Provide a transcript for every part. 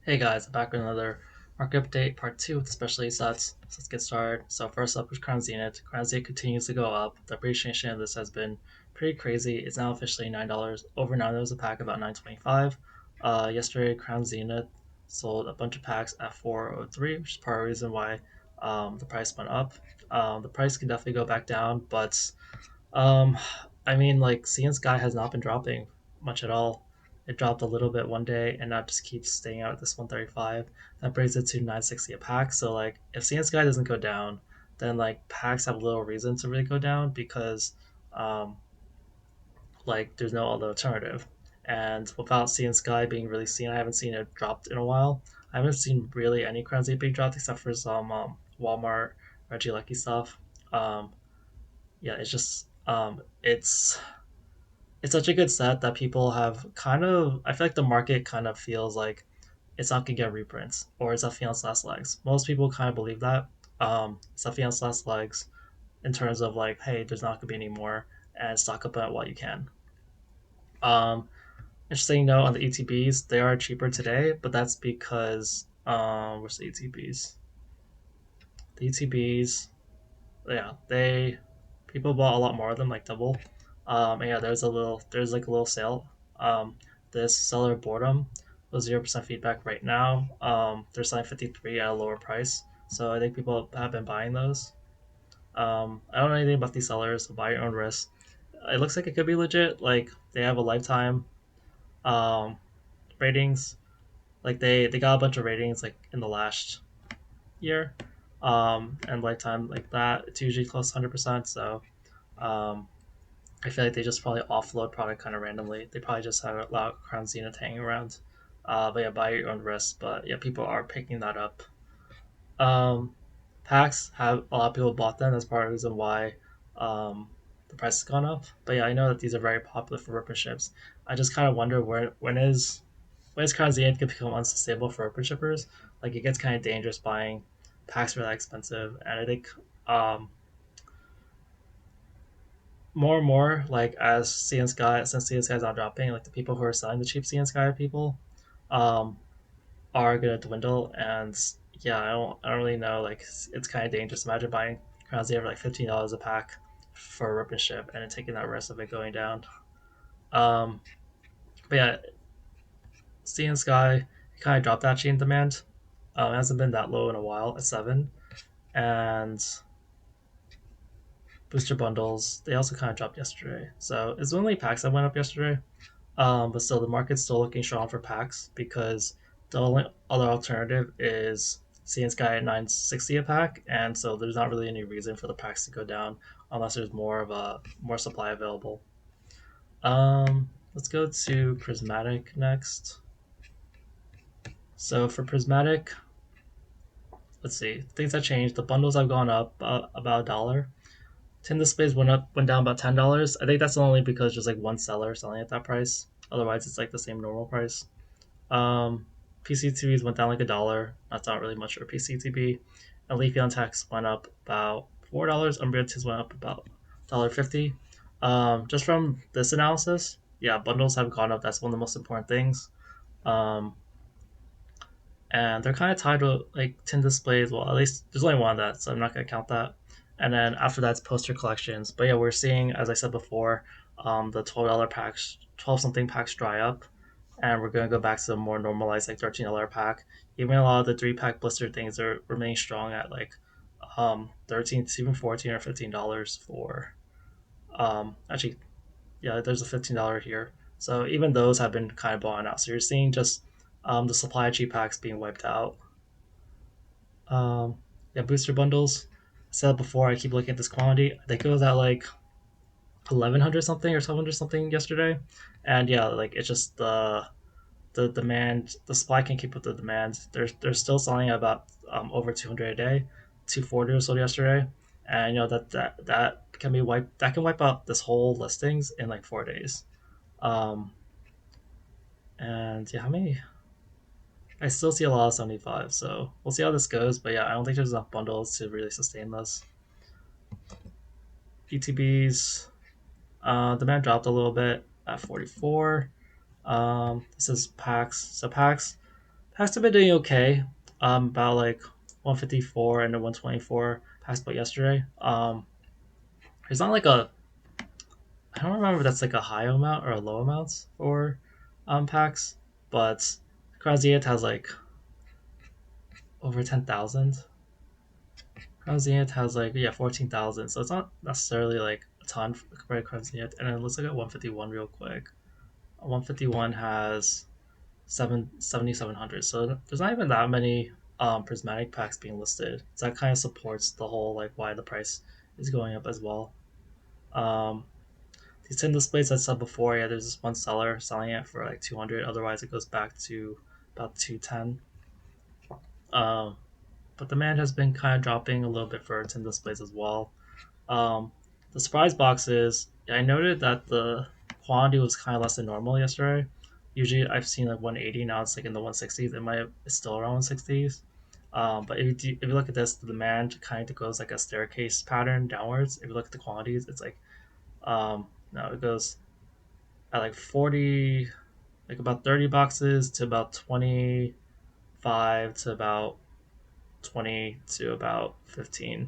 Hey guys, I'm back with another market update, part two with the specialty sets. So let's get started. So first up is Crown Zenith. Crown Zenith continues to go up. The appreciation of this has been pretty crazy. It's now officially $9, over $9 a pack, about 9.25. Yesterday, Crown Zenith sold a bunch of packs at 403, which is part of the reason why the price went up. The price can definitely go back down, but um, I mean, like CN Sky has not been dropping much at all. It dropped a little bit one day, and now just keeps staying out at this 135. That brings it to 960 a pack. So like, if CN Sky doesn't go down, then like packs have little reason to really go down because um, like there's no other alternative. And without CN Sky being really seen, I haven't seen it dropped in a while. I haven't seen really any currency being dropped except for some Walmart Reggie Lucky stuff. Um, yeah, it's just it's such a good set that people have kind of. I feel like the market kind of feels like it's not gonna get reprints or it's up Fiance last legs. Most people kind of believe that. It's up Fiance last legs in terms of like, hey, there's not gonna be any more, and stock up at what you can. Um, Interesting note on the ETBs, they are cheaper today, but that's because where's the ETBs? The ETBs, yeah, they people bought a lot more of them, like double. And yeah, there's like a little sale. This seller boredom was 0% feedback right now. They're selling 53 at a lower price, so I think people have been buying those. I don't know anything about these sellers, so buy your own risk. It looks like it could be legit. Like they have a lifetime um, ratings. Like they got a bunch of ratings like in the last year, and lifetime like that. It's usually close to 100%. So um, I feel like they just probably offload product kind of randomly. They probably just have a lot of Crown Zenith hanging around. But yeah, buy your own risk. But yeah, people are picking that up. Um, Packs have a lot of people bought them. That's part of the reason why um, the price has gone up. But yeah, I know that these are very popular for ripper ships. I just kind of wonder when is Crown Zenith going to become unsustainable for ripper shippers? Like it gets kind of dangerous buying packs for that expensive, and I think more and more, like as CN Sky, since CN Sky is not dropping, like the people who are selling the cheap CN Sky people, um, are gonna dwindle. And yeah, I don't really know. Like it's kind of dangerous. Imagine buying Crown Zenith for like $15 a pack for a rip and ship, and then taking that risk of it going down. Um, but yeah, CN Sky kind of dropped that chain demand. It hasn't been that low in a while at 7, and booster bundles they also kind of dropped yesterday. So it's only packs that went up yesterday. But still, the market's still looking strong for packs because the only other alternative is seeing Sky at 960 a pack, and so there's not really any reason for the packs to go down unless there's more supply available. Let's go to Prismatic next. So for Prismatic, let's see things that changed. The bundles have gone up about $1. Tin displays went down about $10. I think that's only because there's like one seller selling at that price. Otherwise, it's like the same normal price. Um, PCTVs went down like $1. That's not really much for PCTV. And Leafeon tax went up about $4. Umbriatis went up about $1.50. Just from this analysis, yeah, bundles have gone up. That's one of the most important things. Um, and they're kind of tied to like tin displays. Well, at least there's only one of that, so I'm not gonna count that. And then after that's poster collections. But yeah, we're seeing, as I said before, the $12 packs, 12 something packs dry up, and we're gonna go back to the more normalized like $13 pack. Even a lot of the 3 pack blister things are remaining strong at like 13, even 14 or $15 for actually yeah, there's a $15 here. So even those have been kind of bought out. So you're seeing just the supply of cheap packs being wiped out. Yeah, booster bundles. I said before, I keep looking at this quantity. I think it was at like 1100 something or 1200 something yesterday, and yeah, like it's just the demand, the supply can keep with the demand. They're still selling at about over 200 a day, 240 or so yesterday, and you know that can be wiped. That can wipe out this whole listings in like 4 days. Um, and yeah, how many? I still see a lot of 75, so we'll see how this goes. But yeah, I don't think there's enough bundles to really sustain this. ETBs, demand dropped a little bit at 44. This is packs. So packs have been doing okay. About like 154 and a 124 packs but yesterday. It's not like a I don't remember if that's like a high amount or a low amount for packs, but Crown Zenith has like over 10,000. Crown Zenith has like, yeah, 14,000, so it's not necessarily like a ton compared to Crown Zenith. And then let's look at 151 real quick. 151 has 7,700, so there's not even that many prismatic packs being listed. So that kind of supports the whole like why the price is going up as well. Um, these 10 displays I said before, yeah, there's this one seller selling it for like 200. Otherwise, it goes back to about 210. Um, but demand has been kind of dropping a little bit for 10 displays as well. Um, the surprise boxes, I noted that the quantity was kind of less than normal yesterday. Usually I've seen like 180, now it's like in the 160s. It's still around 160s. But if you look at this, the demand kind of goes like a staircase pattern downwards. If you look at the quantities, it's like no, it goes at like 40, like about 30 boxes to about 25 to about 20 to about 15.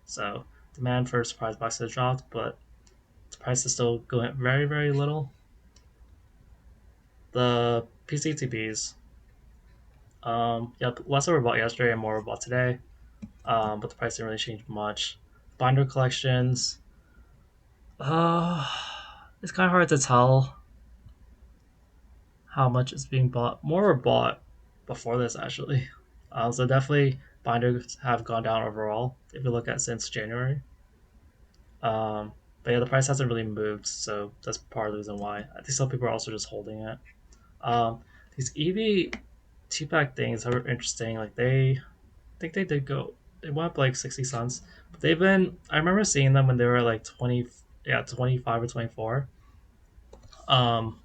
So demand for surprise boxes dropped, but the price is still going up very, very little. The PCTBs, yep, less were bought yesterday and more were bought today, but the price didn't really change much. Binder collections, uh, it's kind of hard to tell how much is being bought. More were bought before this, actually. So definitely binders have gone down overall if you look at since January. Um, but yeah, the price hasn't really moved, so that's part of the reason why. I think some people are also just holding it. Um, these EV two pack things are interesting. Like I think they did go, they went up like 60 cents. But they've been. I remember seeing them when they were like 20, yeah, 25 or 24. Um,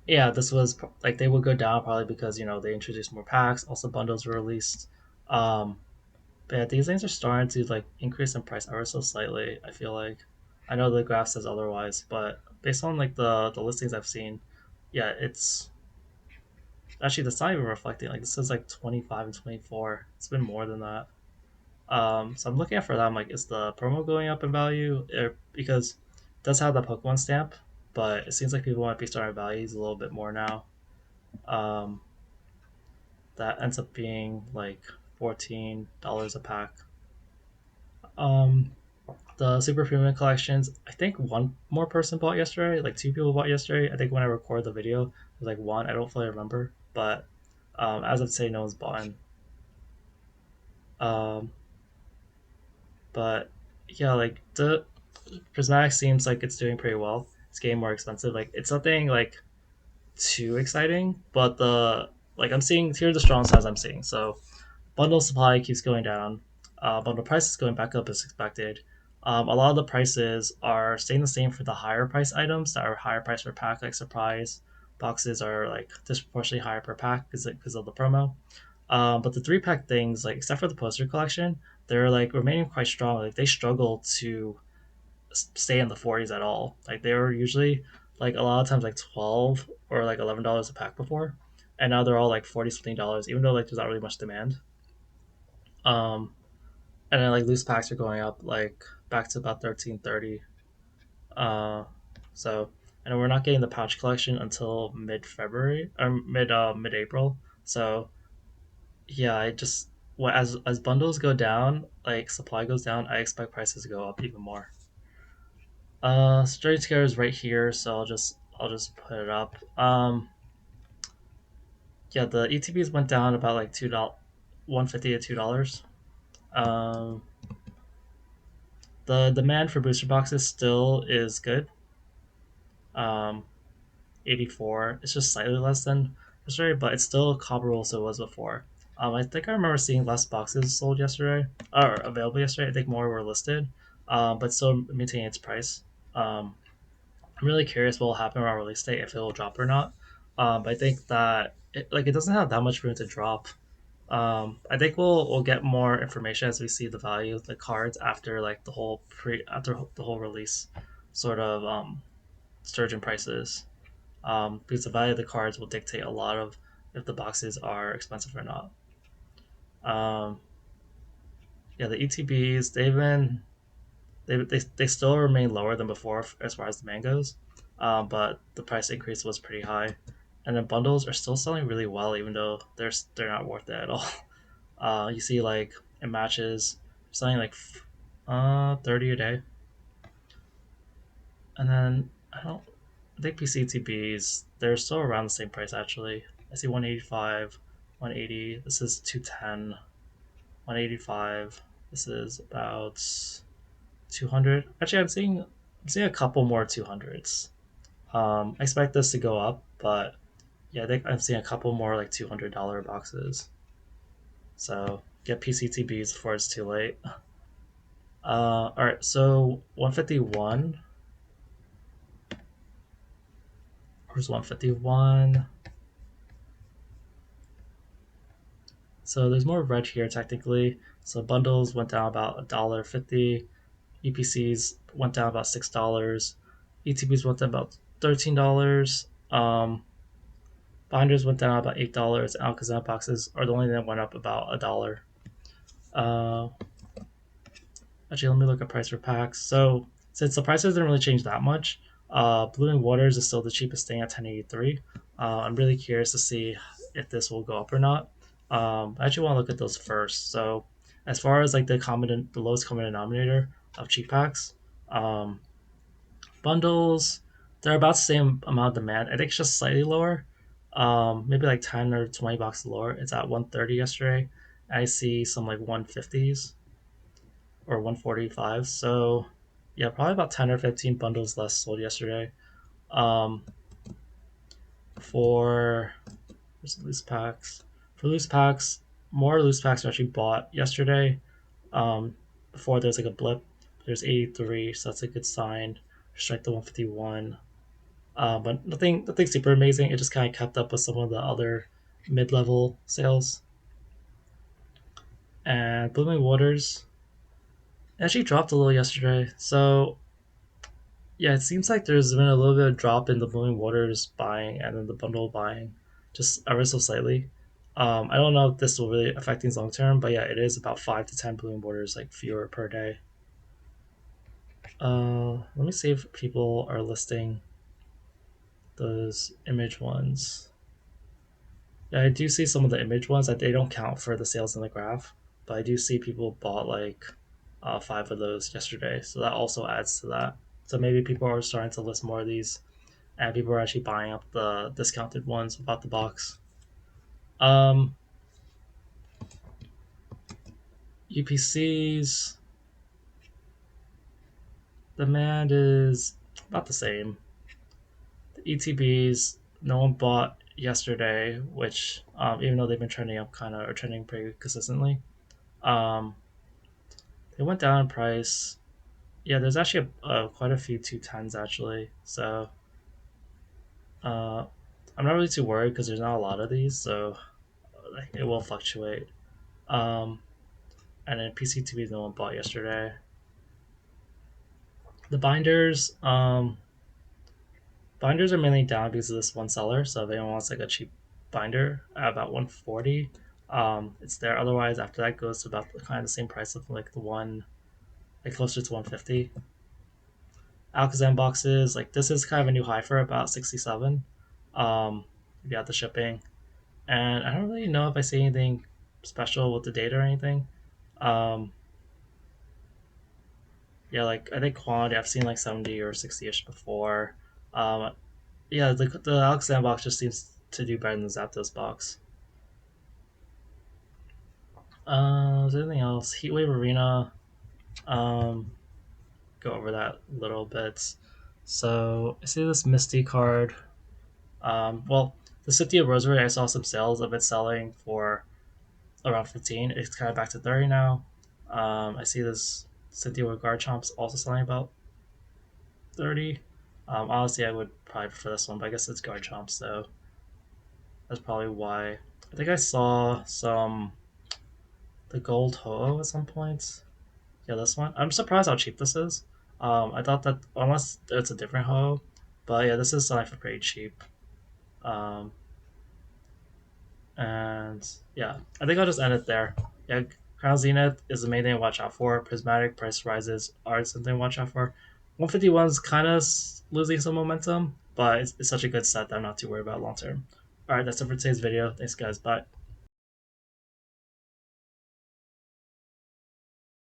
yeah, this was like they would go down probably because they introduced more packs. Also, bundles were released. Um, but yeah, these things are starting to like increase in price ever so slightly. I feel like I know the graph says otherwise, but based on like the listings I've seen, yeah, it's actually that's not even reflecting. Like this is like 25 and 24. It's been more than that. So I'm looking at for that. I'm like, is the promo going up in value? Because it does have the Pokemon stamp, but it seems like people might be starting to value these a little bit more now. Um, that ends up being like $14 a pack. Um, the Super Premium collections, I think one more person bought yesterday. Like two people bought yesterday. I think when I recorded the video, it was like one. I don't fully remember, but as of today, no one's bought. Um, but yeah, like the Prismatic seems like it's doing pretty well. It's getting more expensive. Like it's nothing like too exciting, but the like I'm seeing here are the strong signs I'm seeing. So bundle supply keeps going down. Bundle prices going back up as expected. A lot of the prices are staying the same for the higher price items that are higher price per pack, like surprise boxes are like disproportionately higher per pack because of the promo. But the three pack things, like except for the poster collection, they're like remaining quite strong. Like they struggle to stay in the 40s at all. Like they were usually like a lot of times like 12 or like $11 a pack before, and now they're all like 40 something dollars, even though like there's not really much demand. Um, and then like loose packs are going up like back to about 13.30. Uh, so and we're not getting the pouch collection until mid February or mid April. So yeah, I just as bundles go down, like supply goes down, I expect prices to go up even more. Straight scare is right here, so I'll just put it up. Yeah, the ETBs went down about like $2, 150 to $2. Um, the demand for booster boxes still is good. Um, 84. It's just slightly less than yesterday, but it's still comparable to it was before. I think I remember seeing less boxes sold yesterday or available yesterday. I think more were listed, but still maintaining its price. I'm really curious what will happen around release date if it will drop or not. But I think that it doesn't have that much room to drop. I think we'll get more information as we see the value of the cards after like after the whole release sort of surge in prices. Because the value of the cards will dictate a lot of if the boxes are expensive or not. Um, yeah, the ETBs they still remain lower than before as far as the mangoes, but the price increase was pretty high, and then bundles are still selling really well even though they're not worth it at all. You see like in matches selling like 30 a day, and then I think PCTBs they're still around the same price actually. I see 185, 180. This is 210, 185. This is about 200. Actually, I'm seeing a couple more 200s. I expect this to go up, but yeah, I think I'm seeing a couple more like $200 boxes. So get PCTBs before it's too late. All right, so 151. Where's 151? So there's more red here technically. So bundles went down about $1.50. EPCs went down about $6. ETBs went down about $13. Binders went down about $8. Alakazam boxes are the only thing that went up about $1. Uh, Actually, let me look at price for packs. So since the prices didn't really change that much, Blooming Waters is still the cheapest thing at 1083. I'm really curious to see if this will go up or not. I actually want to look at those first. So as far as like the lowest common denominator of cheap packs, um, bundles they're about the same amount of demand. I think it's just slightly lower, maybe like 10 or 20 bucks lower. It's at 130 yesterday. I see some like 150s or 145. So yeah, probably about 10 or 15 bundles less sold yesterday. Um, for loose packs, for loose packs, more loose packs were actually bought yesterday. Um, Before there's like a blip, there's 83, so that's a good sign. Strike the 151. But nothing super amazing. It just kind of kept up with some of the other mid-level sales. And Blooming Waters actually dropped a little yesterday. So yeah, it seems like there's been a little bit of drop in the Blooming Waters buying and then the bundle buying, just ever so slightly. I don't know if this will really affect things long term, but yeah, it is about 5 to 10 Blooming Waters like fewer per day. Let me see if people are listing those image ones. Yeah, I do see some of the image ones that they don't count for the sales in the graph, but I do see people bought like 5 of those yesterday, so that also adds to that. So maybe people are starting to list more of these, and people are actually buying up the discounted ones without the box. Um, UPCs demand is about the same. The ETBs no one bought yesterday, which even though they've been trending up kind of or trending pretty consistently, um, they went down in price. Yeah, there's actually quite a few 210s actually. So uh, I'm not really too worried because there's not a lot of these, so it will fluctuate. Um, and then PCTV no one bought yesterday. The binders are mainly down because of this one seller. So if anyone wants like a cheap binder at about 140, it's there. Otherwise, after that goes to about kind of the same price of like the one, like closer to 150. Alakazam boxes, like this is kind of a new high for about 67. If you have the shipping, and I don't really know if I see anything special with the data or anything. Um, yeah, like I think quantity I've seen like 70 or 60ish before. Um, yeah, the Alakazam box just seems to do better than the Zapdos box. Is there anything else? Heatwave Arena. Um, go over that a little bit. So I see this Misty card. Well, the City of Rosewood, I saw some sales of it selling for around 15. It's kind of back to 30 now. I see this City with Garchomp's also selling about 30. Honestly, I would probably prefer this one, but I guess it's Garchomp, so that's probably why. I think I saw some the gold Ho at some point. Yeah, this one. I'm surprised how cheap this is. I thought that unless it's a different Ho, but yeah, this is selling for pretty cheap. Um, And yeah, I think I'll just end it there. Yeah, Crown Zenith is the main thing to watch out for. Prismatic price rises are something to watch out for. 151's kind of losing some momentum, but it's such a good set that I'm not too worried about long term. All right, that's it for today's video. Thanks, guys. Bye.